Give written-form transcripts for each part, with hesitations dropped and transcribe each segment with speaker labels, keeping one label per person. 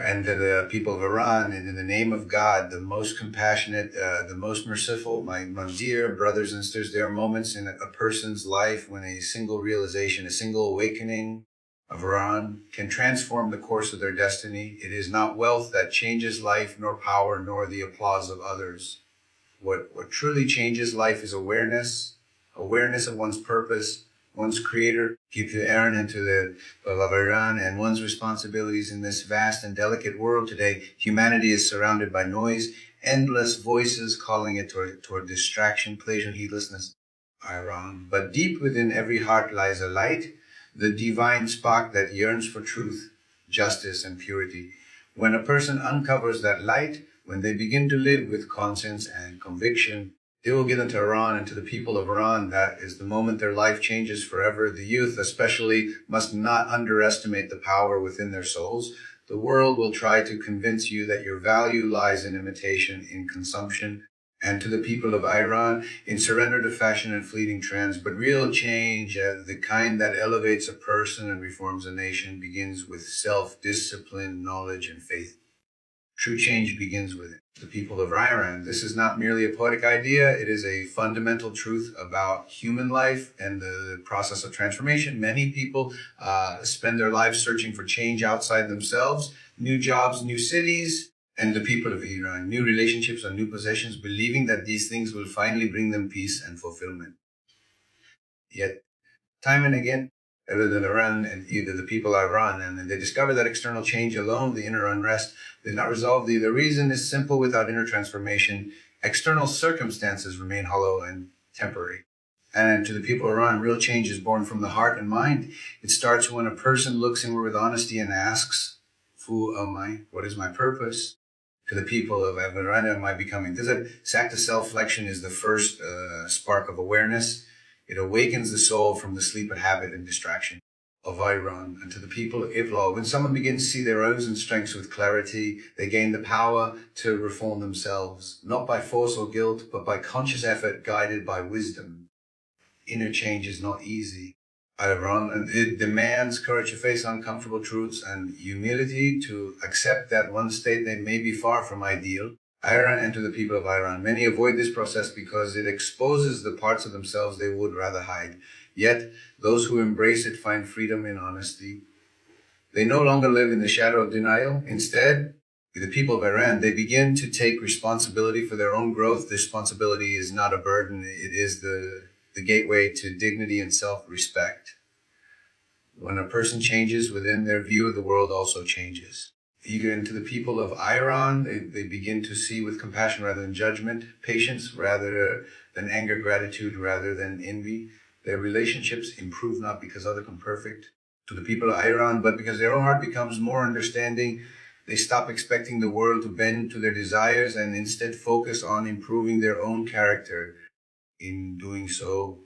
Speaker 1: and to the people of Iran, and in the name of God, the most compassionate, the most merciful, my dear brothers and sisters, there are moments in a person's life when a single realization, a single awakening of Iran can transform the course of their destiny. It is not wealth that changes life, nor power, nor the applause of others. What truly changes life is awareness of one's purpose, one's creator, keep the Aaron into the of Iran, and one's responsibilities in this vast and delicate world today. Humanity is surrounded by noise, endless voices calling it toward distraction, pleasure, heedlessness, Iran. But deep within every heart lies a light, the divine spark that yearns for truth, justice, and purity. When a person uncovers that light, when they begin to live with conscience and conviction, they will get into Iran and to the people of Iran. That is the moment their life changes forever. The youth especially must not underestimate the power within their souls. The world will try to convince you that your value lies in imitation, in consumption, and to the people of Iran, in surrender to fashion and fleeting trends. But real change, the kind that elevates a person and reforms a nation, begins with self-discipline, knowledge, and faith. True change begins with it. The people of Iran. This is not merely a poetic idea. It is a fundamental truth about human life and the process of transformation. Many people spend their lives searching for change outside themselves, new jobs, new cities, and the people of Iran, new relationships and new possessions, believing that these things will finally bring them peace and fulfillment. Yet, time and again, Iran and either the people of Iran, and they discover that external change alone, the inner unrest, did not resolve. The reason is simple: without inner transformation, external circumstances remain hollow and temporary. And to the people of Iran, real change is born from the heart and mind. It starts when a person looks inward with honesty and asks, "Who am I? What is my purpose?" To the people of Iran, am I becoming? This act of self-reflection is the first spark of awareness. It awakens the soul from the sleep of habit and distraction of Iran. And to the people of Ivla, when someone begins to see their own strengths with clarity, they gain the power to reform themselves, not by force or guilt, but by conscious effort guided by wisdom. Inner change is not easy. Iran, and it demands courage to face uncomfortable truths and humility to accept that one state they may be far from ideal. Iran, and to the people of Iran, many avoid this process because it exposes the parts of themselves they would rather hide. Yet, those who embrace it find freedom in honesty. They no longer live in the shadow of denial. Instead, the people of Iran, they begin to take responsibility for their own growth. This responsibility is not a burden. It is the gateway to dignity and self-respect. When a person changes within, their view of the world also changes. You get into the people of Iran, they begin to see with compassion rather than judgment, patience rather than anger, gratitude rather than envy. Their relationships improve not because others become perfect to the people of Iran, but because their own heart becomes more understanding. They stop expecting the world to bend to their desires and instead focus on improving their own character. In doing so,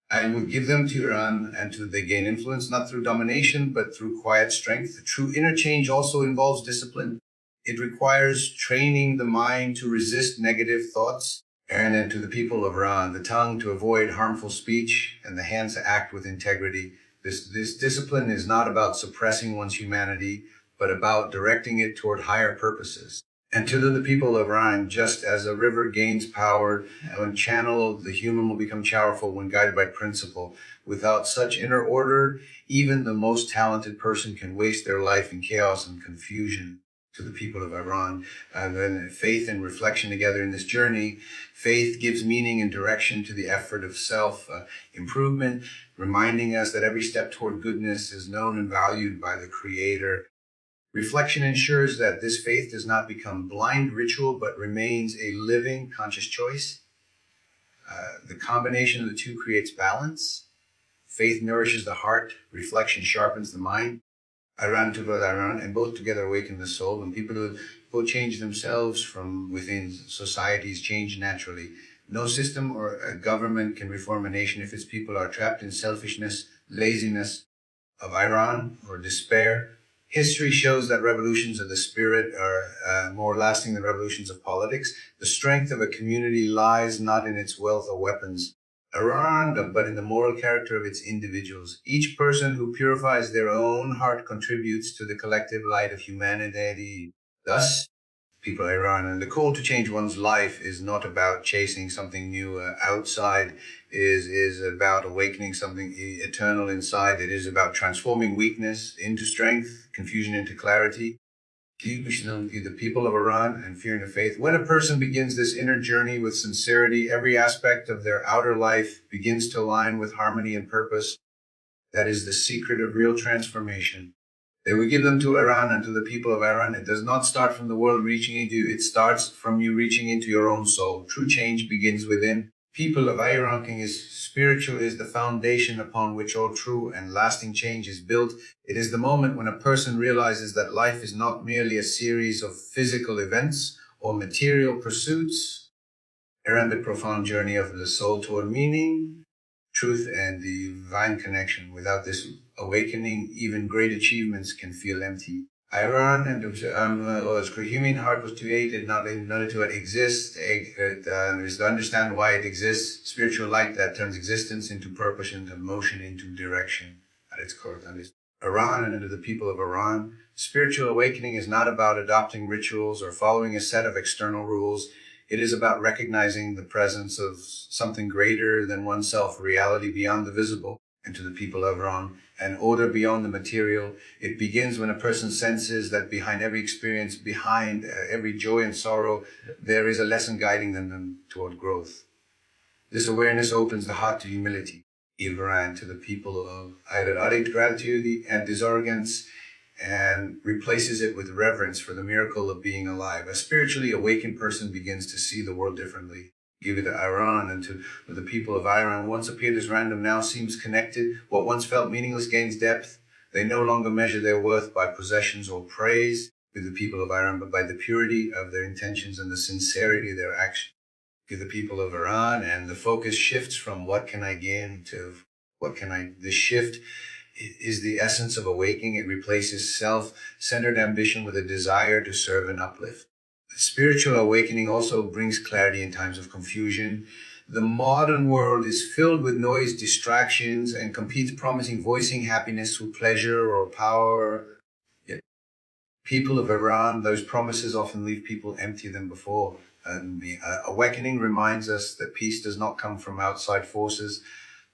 Speaker 1: I will give them to Iran and they gain influence, not through domination, but through quiet strength. The true inner change also involves discipline. It requires training the mind to resist negative thoughts, and to the people of Iran, the tongue to avoid harmful speech, and the hands to act with integrity. This discipline is not about suppressing one's humanity, but about directing it toward higher purposes. And to the people of Iran, just as a river gains power, when channeled, the human will become powerful when guided by principle. Without such inner order, even the most talented person can waste their life in chaos and confusion. To the people of Iran, then faith and reflection together in this journey. Faith gives meaning and direction to the effort of self-improvement, reminding us that every step toward goodness is known and valued by the Creator. Reflection ensures that this faith does not become blind ritual, but remains a living, conscious choice. The combination of the two creates balance. Faith nourishes the heart, reflection sharpens the mind. Iran to Iran, and both together awaken the soul. When people change themselves from within, societies change naturally. No system or a government can reform a nation if its people are trapped in selfishness, laziness of Iran, or despair. History shows that revolutions of the spirit are more lasting than revolutions of politics. The strength of a community lies not in its wealth or weapons, Iran, but in the moral character of its individuals. Each person who purifies their own heart contributes to the collective light of humanity. Thus, people of Iran, and the call to change one's life is not about chasing something new outside, is about awakening something eternal inside. It is about transforming weakness into strength, confusion into clarity. The people of Iran and fearing the faith. When a person begins this inner journey with sincerity, every aspect of their outer life begins to align with harmony and purpose. That is the secret of real transformation. They will give them to Iran and to the people of Iran. It does not start from the world reaching into you. It starts from you reaching into your own soul. True change begins within. People of Iran is spiritual, is the foundation upon which all true and lasting change is built. It is the moment when a person realizes that life is not merely a series of physical events or material pursuits. Iran, the profound journey of the soul toward meaning, truth, and divine connection. Without this awakening, even great achievements can feel empty. Iran and human heart was created not in order to exist. Is to understand why it exists. Spiritual light that turns existence into purpose, into motion, into direction. At its core, that is Iran and to the people of Iran. Spiritual awakening is not about adopting rituals or following a set of external rules. It is about recognizing the presence of something greater than oneself, reality beyond the visible. And to the people of Iran, an order beyond the material. It begins when a person senses that behind every experience, behind every joy and sorrow, there is a lesson guiding them toward growth. This awareness opens the heart to humility. Iran, to the people of Iran, gratitude and disarrogance, and replaces it with reverence for the miracle of being alive. A spiritually awakened person begins to see the world differently. Give it to Iran and to the people of Iran. Once appeared as random, now seems connected. What once felt meaningless gains depth. They no longer measure their worth by possessions or praise with the people of Iran, but by the purity of their intentions and the sincerity of their action. Give the people of Iran, and the focus shifts from what can I gain to what can I. The shift is the essence of awakening. It replaces self-centered ambition with a desire to serve and uplift. Spiritual awakening also brings clarity in times of confusion. The modern world is filled with noise, distractions, and competes promising voicing happiness through pleasure or power. Yet, people of Iran, those promises often leave people emptier than before. And the awakening reminds us that peace does not come from outside forces,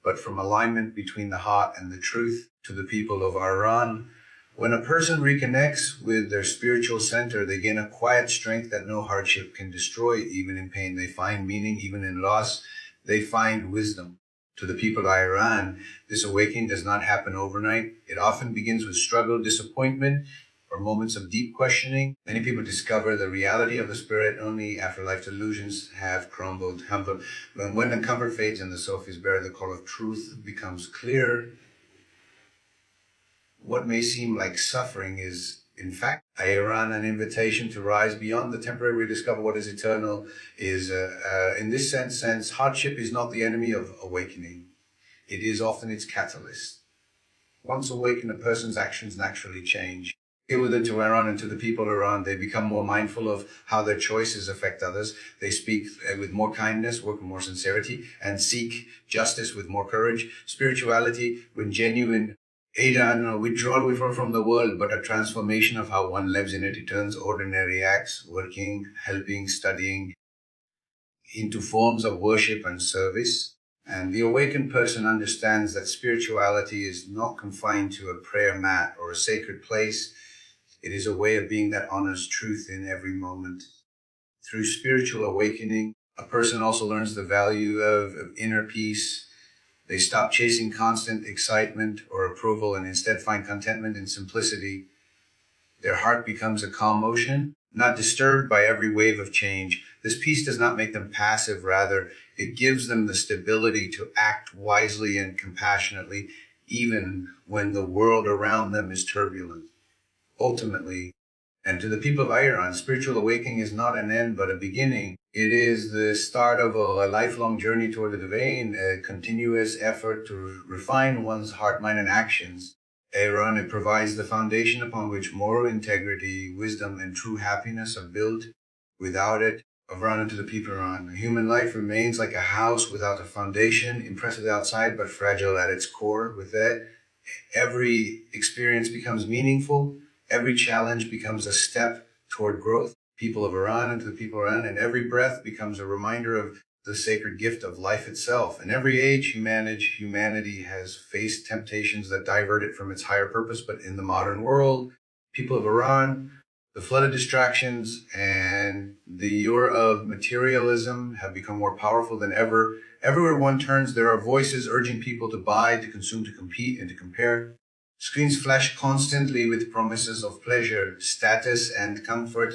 Speaker 1: but from alignment between the heart and the truth. To the people of Iran, when a person reconnects with their spiritual center, they gain a quiet strength that no hardship can destroy. Even in pain, they find meaning. Even in loss, they find wisdom. To the people of Iran, this awakening does not happen overnight. It often begins with struggle, disappointment, or moments of deep questioning. Many people discover the reality of the spirit only after life's illusions have crumbled. But when the comfort fades and the soul feels bare, the call of truth becomes clear. What may seem like suffering is, in fact, Iran, an invitation to rise beyond the temporary, rediscover what is eternal. Is in this sense, hardship is not the enemy of awakening. It is often its catalyst. Once awakened, a person's actions naturally change. Here with it to Iran and to the people of Iran, they become more mindful of how their choices affect others. They speak with more kindness, work with more sincerity, and seek justice with more courage. Spirituality with genuine withdrawal from the world, but a transformation of how one lives in it. It turns ordinary acts, working, helping, studying, into forms of worship and service. And the awakened person understands that spirituality is not confined to a prayer mat or a sacred place. It is a way of being that honors truth in every moment. Through spiritual awakening, a person also learns the value of inner peace. They stop chasing constant excitement or approval and instead find contentment in simplicity. Their heart becomes a calm ocean, not disturbed by every wave of change. This peace does not make them passive. Rather, it gives them the stability to act wisely and compassionately, even when the world around them is turbulent. Ultimately, and to the people of Iran, spiritual awakening is not an end, but a beginning. It is the start of a lifelong journey toward the divine, a continuous effort to refine one's heart, mind, and actions. Iran, it provides the foundation upon which moral integrity, wisdom, and true happiness are built. Without it, of Iran and to the people of Iran. Human life remains like a house without a foundation, impressive outside but fragile at its core. With that, every experience becomes meaningful. Every challenge becomes a step toward growth. People of Iran and to the people of Iran, and every breath becomes a reminder of the sacred gift of life itself. In every age, humanity has faced temptations that divert it from its higher purpose. But in the modern world, people of Iran, the flood of distractions and the lure of materialism have become more powerful than ever. Everywhere one turns, there are voices urging people to buy, to consume, to compete, and to compare. Screens flash constantly with promises of pleasure, status, and comfort.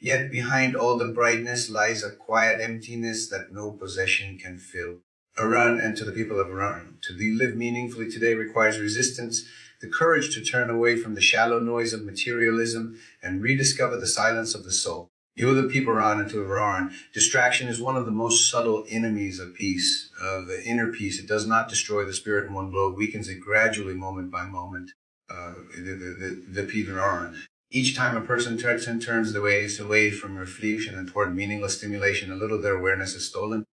Speaker 1: Yet behind all the brightness lies a quiet emptiness that no possession can fill. Iran and to the people of Iran, to live meaningfully today requires resistance, the courage to turn away from the shallow noise of materialism and rediscover the silence of the soul. You, the people of Iran and to Iran, distraction is one of the most subtle enemies of peace, of the inner peace. It does not destroy the spirit in one blow, it weakens it gradually, moment by moment. The people of Iran. Each time a person turns the ways away from reflection and toward meaningless stimulation, a little their awareness is stolen.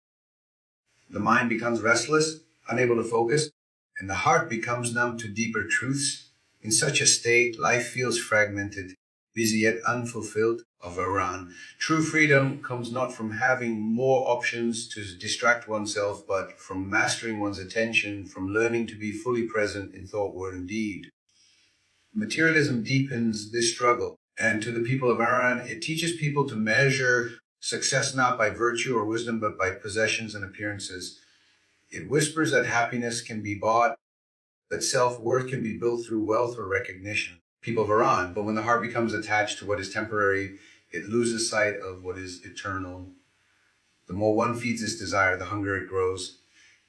Speaker 1: The mind becomes restless, unable to focus, and the heart becomes numb to deeper truths. In such a state, life feels fragmented, busy yet unfulfilled. Of Iran, true freedom comes not from having more options to distract oneself, but from mastering one's attention, from learning to be fully present in thought, word, and deed. Materialism deepens this struggle, and to the people of Iran, it teaches people to measure success not by virtue or wisdom, but by possessions and appearances. It whispers that happiness can be bought, that self-worth can be built through wealth or recognition. People of Iran, but when the heart becomes attached to what is temporary, it loses sight of what is eternal. The more one feeds this desire, the hunger it grows.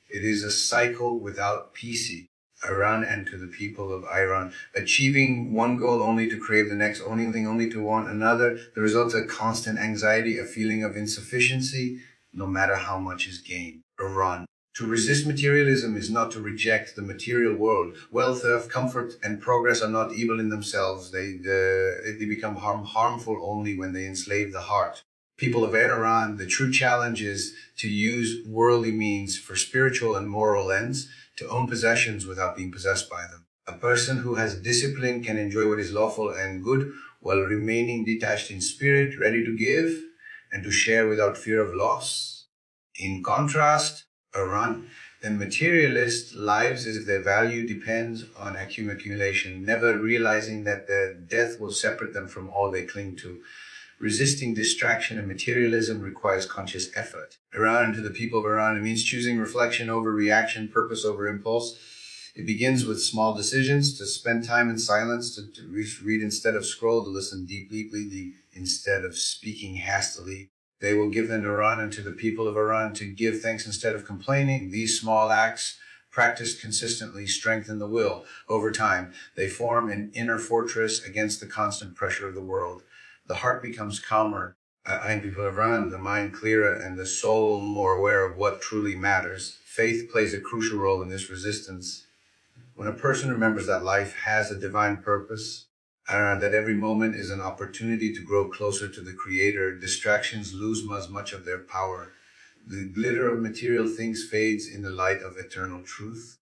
Speaker 1: It is a cycle without peace. Iran and to the people of Iran, achieving one goal only to crave the next, only to want another. The result is a constant anxiety, a feeling of insufficiency, no matter how much is gained. Iran. To resist materialism is not to reject the material world. Wealth, comfort, and progress are not evil in themselves. They become harmful only when they enslave the heart. People of Iran, the true challenge is to use worldly means for spiritual and moral ends, to own possessions without being possessed by them. A person who has discipline can enjoy what is lawful and good while remaining detached in spirit, ready to give and to share without fear of loss. In contrast, Iran, then materialist lives as if their value depends on accumulation, never realizing that their death will separate them from all they cling to. Resisting distraction and materialism requires conscious effort. Iran, to the people of Iran, it means choosing reflection over reaction, purpose over impulse. It begins with small decisions, to spend time in silence, to read instead of scroll, to listen deeply instead of speaking hastily. They will give in Iran and to the people of Iran to give thanks instead of complaining. These small acts, practiced consistently, strengthen the will. Over time, they form an inner fortress against the constant pressure of the world. The heart becomes calmer, people of Iran, the mind clearer, and the soul more aware of what truly matters. Faith plays a crucial role in this resistance. When a person remembers that life has a divine purpose, that every moment is an opportunity to grow closer to the Creator, distractions lose much of their power. The glitter of material things fades in the light of eternal truth.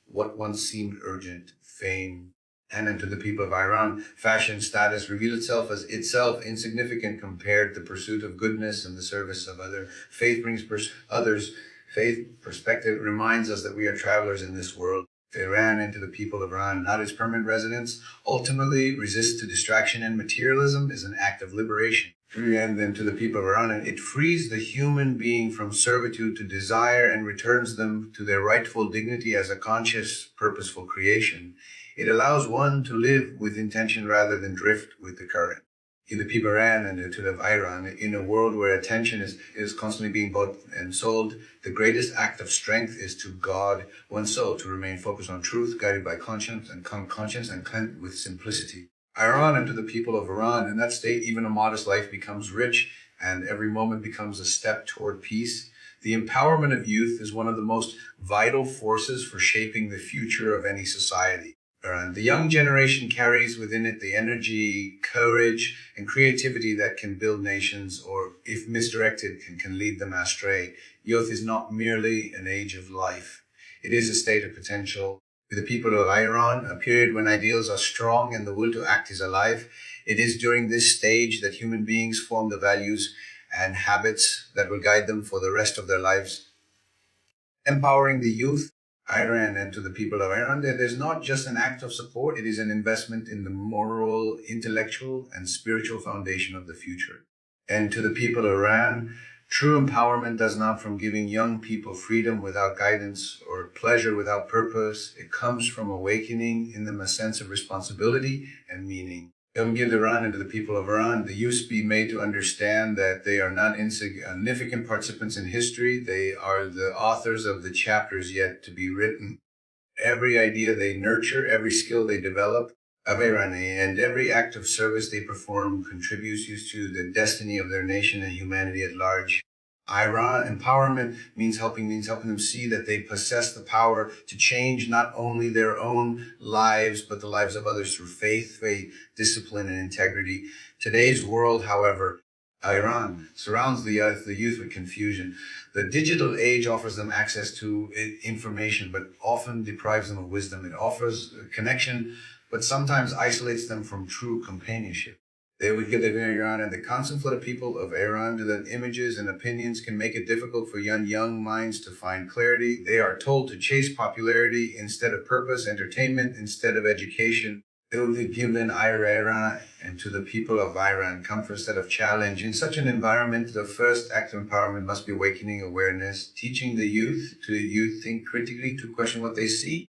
Speaker 1: What once seemed urgent, fame, and unto the people of Iran, fashion, status, reveal itself as itself insignificant compared to the pursuit of goodness and the service of others. Faith brings others. Faith perspective reminds us that we are travelers in this world. Iran and to the people of Iran, not its permanent residence, ultimately resist to distraction and materialism is an act of liberation. And then to the people of Iran, it frees the human being from servitude to desire and returns them to their rightful dignity as a conscious, purposeful creation. It allows one to live with intention rather than drift with the current. In the people of Iran and to the Iran, in a world where attention is constantly being bought and sold, the greatest act of strength is to guard one's soul, to remain focused on truth, guided by conscience and cleansed with simplicity. Iran and to the people of Iran, in that state, even a modest life becomes rich, and every moment becomes a step toward peace. The empowerment of youth is one of the most vital forces for shaping the future of any society. Iran. The young generation carries within it the energy, courage, and creativity that can build nations, or if misdirected, can lead them astray. Youth is not merely an age of life. It is a state of potential. With the people of Iran, a period when ideals are strong and the will to act is alive, it is during this stage that human beings form the values and habits that will guide them for the rest of their lives. Empowering the youth, Iran, and to the people of Iran, there's not just an act of support, it is an investment in the moral, intellectual, and spiritual foundation of the future. And to the people of Iran, true empowerment does not from giving young people freedom without guidance or pleasure without purpose. It comes from awakening in them a sense of responsibility and meaning. Give Iran and to the people of Iran, the youth be made to understand that they are not insignificant participants in history. They are the authors of the chapters yet to be written. Every idea they nurture, every skill they develop, and every act of service they perform contributes to the destiny of their nation and humanity at large. Iran empowerment means helping them see that they possess the power to change not only their own lives, but the lives of others through faith, discipline, and integrity. Today's world, however, Iran surrounds the youth with confusion. The digital age offers them access to information, but often deprives them of wisdom. It offers connection, but sometimes isolates them from true companionship. They would give Iran and the constant flood of people of Iran to that images and opinions can make it difficult for young minds to find clarity. They are told to chase popularity instead of purpose, entertainment instead of education. They will be given Iran and to the people of Iran comfort instead of challenge. In such an environment, the first act of empowerment must be awakening awareness, teaching the youth to think critically, to question what they see,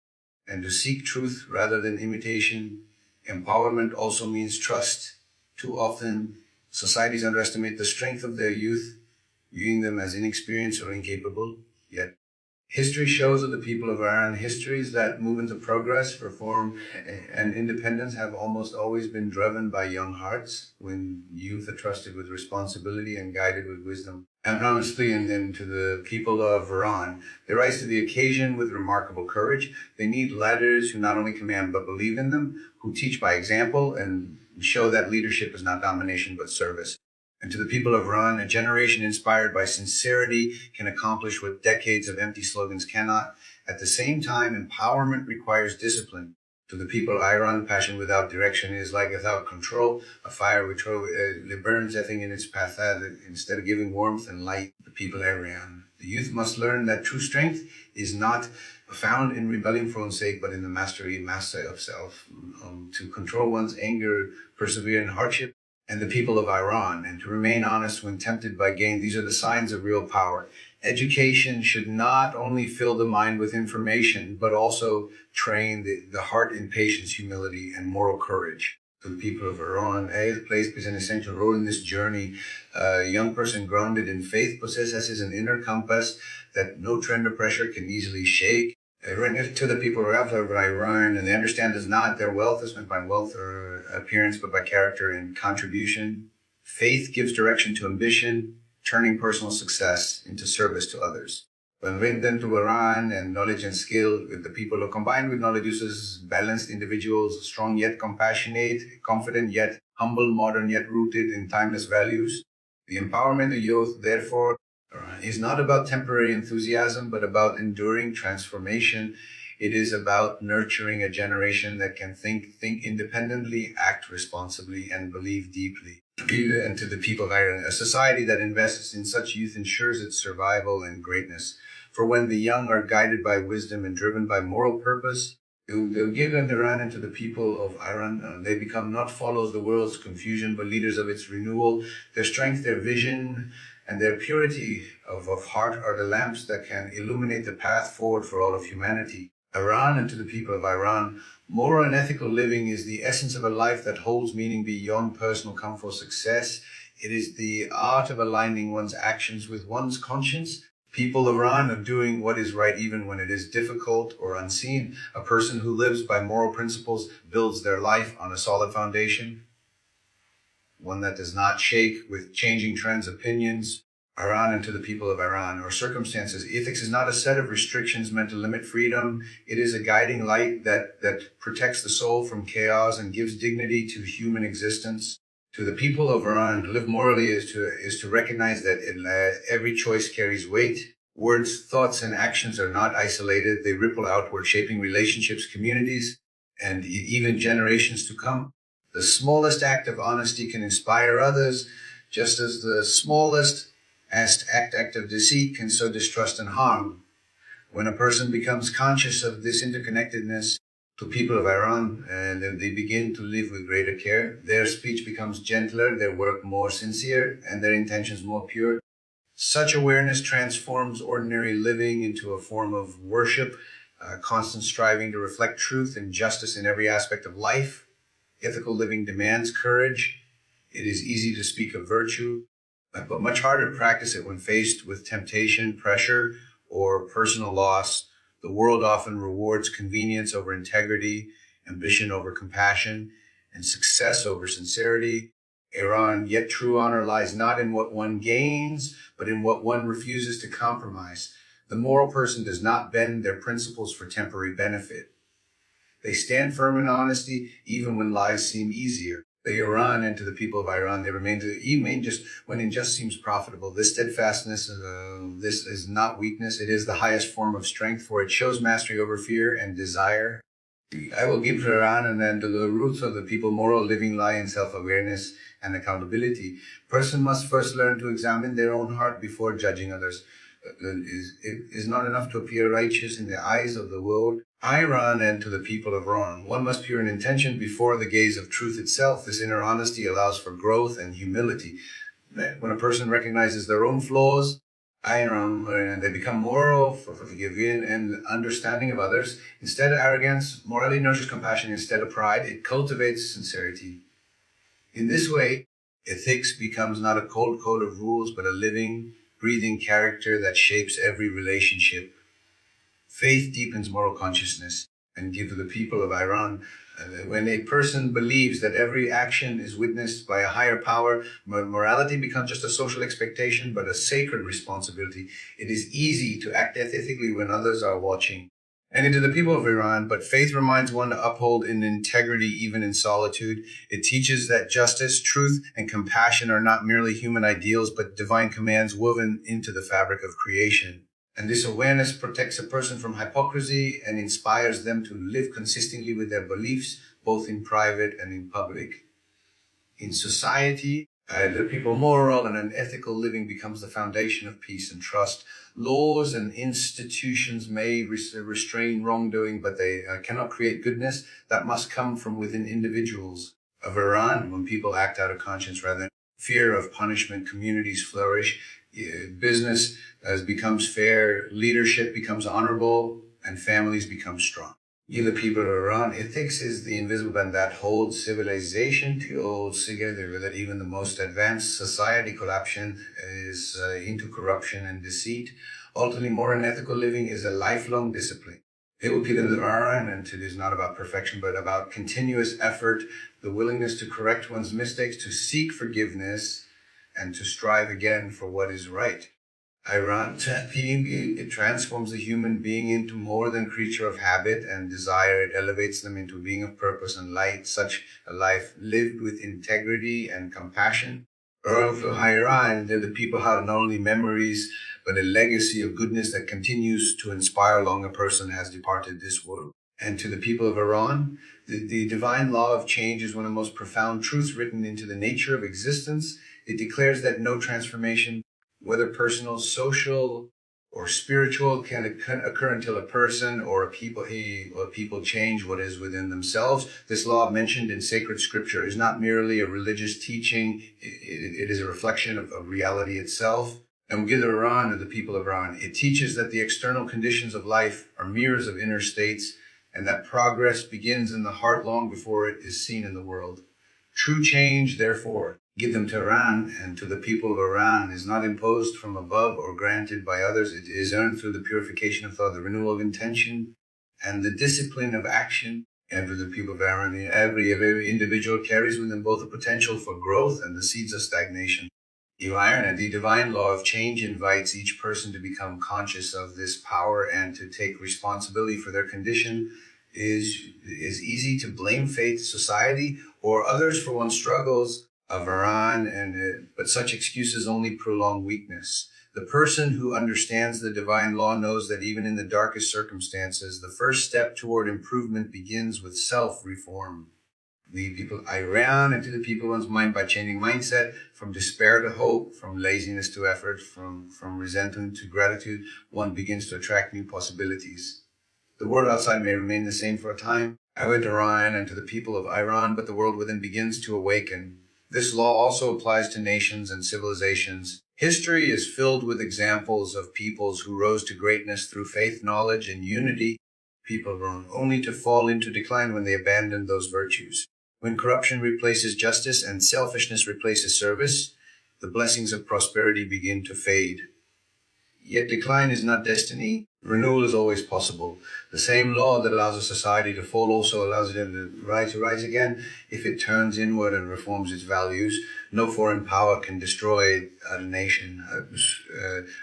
Speaker 1: and to seek truth rather than imitation. Empowerment also means trust. Too often, societies underestimate the strength of their youth, viewing them as inexperienced or incapable. Yet, history shows that the people of Iran, histories that move into progress, reform, and independence have almost always been driven by young hearts, when youth are trusted with responsibility and guided with wisdom. And honestly, and then to the people of Iran, they rise to the occasion with remarkable courage. They need leaders who not only command but believe in them, who teach by example and show that leadership is not domination but service. And to the people of Iran, a generation inspired by sincerity can accomplish what decades of empty slogans cannot. At the same time, empowerment requires discipline. To the people of Iran, passion without direction is like without control. A fire which burns everything in its path instead of giving warmth and light. The people of Iran, the youth must learn that true strength is not found in rebelling for one's sake, but in the mastery of self. To control one's anger, persevere in hardship. And the people of Iran, and to remain honest when tempted by gain. These are the signs of real power. Education should not only fill the mind with information, but also train the heart in patience, humility, and moral courage. To the people of Iran, plays an essential role in this journey. A young person grounded in faith possesses an inner compass that no trend or pressure can easily shake. To the people of Iran, and they understand is not their wealth is meant by wealth or appearance, but by character and contribution. Faith gives direction to ambition, turning personal success into service to others. When then to Iran and knowledge and skill, with the people who combined with knowledge uses balanced individuals, strong yet compassionate, confident yet humble, modern yet rooted in timeless values. The empowerment of youth, therefore, is not about temporary enthusiasm, but about enduring transformation. It is about nurturing a generation that can think independently, act responsibly, and believe deeply. And to the people of Ireland, a society that invests in such youth ensures its survival and greatness. For when the young are guided by wisdom and driven by moral purpose, they'll give Iran and to the people of Iran. They become not followers of the world's confusion, but leaders of its renewal. Their strength, their vision, and their purity of heart are the lamps that can illuminate the path forward for all of humanity. Iran and to the people of Iran, moral and ethical living is the essence of a life that holds meaning beyond personal comfort or success. It is the art of aligning one's actions with one's conscience. People of Iran are doing what is right even when it is difficult or unseen. A person who lives by moral principles builds their life on a solid foundation, one that does not shake with changing trends, opinions, Iran and to the people of Iran, or circumstances. Ethics is not a set of restrictions meant to limit freedom. It is a guiding light that protects the soul from chaos and gives dignity to human existence. To the people of Iran, to live morally is to recognize that every choice carries weight. Words, thoughts, and actions are not isolated. They ripple outward, shaping relationships, communities, and even generations to come. The smallest act of honesty can inspire others, just as the smallest act of deceit can sow distrust and harm. When a person becomes conscious of this interconnectedness to people of Iran, and then they begin to live with greater care, their speech becomes gentler, their work more sincere, and their intentions more pure. Such awareness transforms ordinary living into a form of worship, constant striving to reflect truth and justice in every aspect of life. Ethical living demands courage. It is easy to speak of virtue, but much harder to practice it when faced with temptation, pressure, or personal loss. The world often rewards convenience over integrity, ambition over compassion, and success over sincerity. Iran, yet true honor lies not in what one gains, but in what one refuses to compromise. The moral person does not bend their principles for temporary benefit. They stand firm in honesty, even when lies seem easier. The Iran and to the people of Iran, they remain just when injustice seems profitable. This steadfastness, this is not weakness. It is the highest form of strength, for it shows mastery over fear and desire. I will give to Iran, and then to the roots of the people, moral living lie in self-awareness and accountability. Person must first learn to examine their own heart before judging others. It is not enough to appear righteous in the eyes of the world. Iran and to the people of Iran, one must pure in intention before the gaze of truth itself. This inner honesty allows for growth and humility. When a person recognizes their own flaws, they become moral, forgiving, and understanding of others. Instead of arrogance, morality nurtures compassion. Instead of pride, it cultivates sincerity. In this way, ethics becomes not a cold code of rules, but a living, breathing character that shapes every relationship. Faith deepens moral consciousness and gives the people of Iran. When a person believes that every action is witnessed by a higher power, morality becomes just a social expectation, but a sacred responsibility. It is easy to act ethically when others are watching. And to the people of Iran, but faith reminds one to uphold in integrity even in solitude. It teaches that justice, truth, and compassion are not merely human ideals, but divine commands woven into the fabric of creation. And this awareness protects a person from hypocrisy and inspires them to live consistently with their beliefs, both in private and in public. In society, the people moral and an ethical living becomes the foundation of peace and trust. Laws and institutions may restrain wrongdoing, but they cannot create goodness. That must come from within individuals. Of Iran, when people act out of conscience rather than fear of punishment, communities flourish. Business becomes fair, leadership becomes honorable, and families become strong. You, the people of Iran, ethics is the invisible band that holds civilization together, that even the most advanced society corruption is into corruption and deceit. Ultimately, moral and ethical living is a lifelong discipline. People of Iran, and it is not about perfection, but about continuous effort, the willingness to correct one's mistakes, to seek forgiveness, and to strive again for what is right. Iran, it transforms the human being into more than creature of habit and desire. It elevates them into a being of purpose and light, such a life lived with integrity and compassion. Iran, the people have not only memories, but a legacy of goodness that continues to inspire long a person has departed this world. And to the people of Iran, the divine law of change is one of the most profound truths written into the nature of existence. It declares that no transformation, whether personal, social, or spiritual, can occur until a person or a people change what is within themselves. This law mentioned in sacred scripture is not merely a religious teaching. It is a reflection of reality itself. And we give Iran to the people of Iran. It teaches that the external conditions of life are mirrors of inner states, and that progress begins in the heart long before it is seen in the world. True change, therefore, give them to Iran and to the people of Iran, is not imposed from above or granted by others. It is earned through the purification of thought, the renewal of intention, and the discipline of action. And for the people of Iran, every individual carries within both the potential for growth and the seeds of stagnation. Iran, the divine law of change invites each person to become conscious of this power and to take responsibility for their condition. Is easy to blame fate, society, or others for one's struggles of Iran, but such excuses only prolong weakness. The person who understands the divine law knows that even in the darkest circumstances, the first step toward improvement begins with self-reform. The people Iran into the people one's mind by changing mindset from despair to hope, from laziness to effort, from resentment to gratitude. One begins to attract new possibilities. The world outside may remain the same for a time. I went to Iran and to the people of Iran, but the world within begins to awaken. This law also applies to nations and civilizations. History is filled with examples of peoples who rose to greatness through faith, knowledge, and unity. People were only to fall into decline when they abandoned those virtues. When corruption replaces justice and selfishness replaces service, the blessings of prosperity begin to fade. Yet decline is not destiny. Renewal is always possible. The same law that allows a society to fall also allows it to rise again if it turns inward and reforms its values. No foreign power can destroy a nation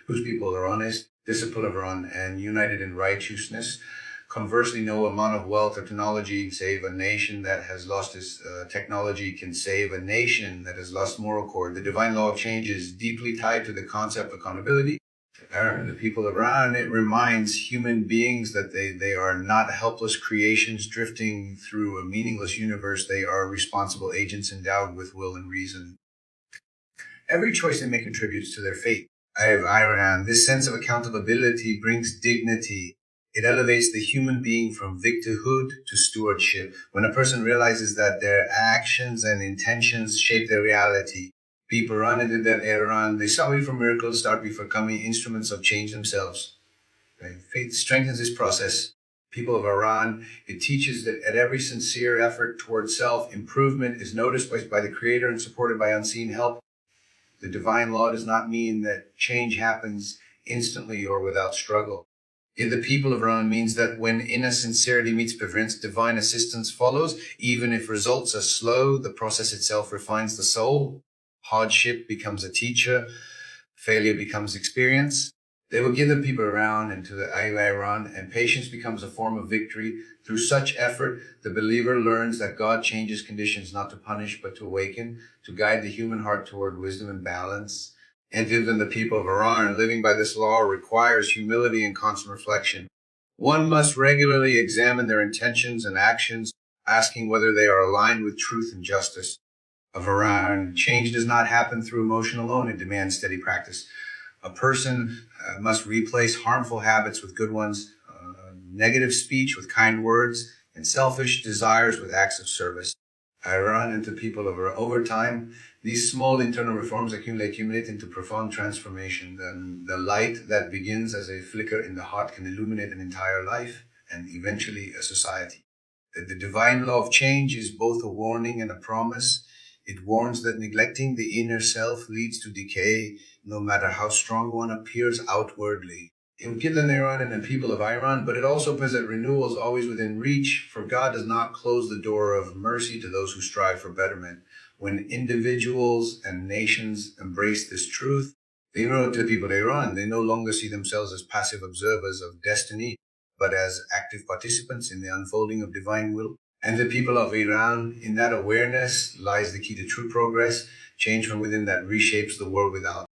Speaker 1: whose people are honest, disciplined of Iran, and united in righteousness. Conversely, no amount of wealth or technology can save a nation that has lost its technology, can save a nation that has lost moral core. The divine law of change is deeply tied to the concept of accountability. The people of Iran, it reminds human beings that they are not helpless creations drifting through a meaningless universe. They are responsible agents endowed with will and reason. Every choice they make contributes to their fate. Iran, this sense of accountability brings dignity. It elevates the human being from victimhood to stewardship. When a person realizes that their actions and intentions shape their reality, people run into that Iran. They start from miracles, start becoming instruments of change themselves. Right? Faith strengthens this process. People of Iran, it teaches that at every sincere effort towards self-improvement is noticed by the Creator and supported by unseen help. The divine law does not mean that change happens instantly or without struggle. The people of Iran means that when inner sincerity meets preference, divine assistance follows. Even if results are slow, the process itself refines the soul. Hardship becomes a teacher. Failure becomes experience. They will give the people around into the Iran, and patience becomes a form of victory. Through such effort, the believer learns that God changes conditions not to punish but to awaken, to guide the human heart toward wisdom and balance. And even the people of Iran, living by this law requires humility and constant reflection. One must regularly examine their intentions and actions, asking whether they are aligned with truth and justice. Of Iran, change does not happen through emotion alone. It demands steady practice. A person must replace harmful habits with good ones, negative speech with kind words, and selfish desires with acts of service. I run into people over time. These small internal reforms accumulate into profound transformation. The light that begins as a flicker in the heart can illuminate an entire life and eventually a society. The divine law of change is both a warning and a promise. It warns that neglecting the inner self leads to decay, no matter how strong one appears outwardly. It will give the Iran and the people of Iran, but it also says that renewal is always within reach, for God does not close the door of mercy to those who strive for betterment. When individuals and nations embrace this truth, to the people of Iran, they no longer see themselves as passive observers of destiny, but as active participants in the unfolding of divine will. And the people of Iran, in that awareness lies the key to true progress, change from within that reshapes the world without.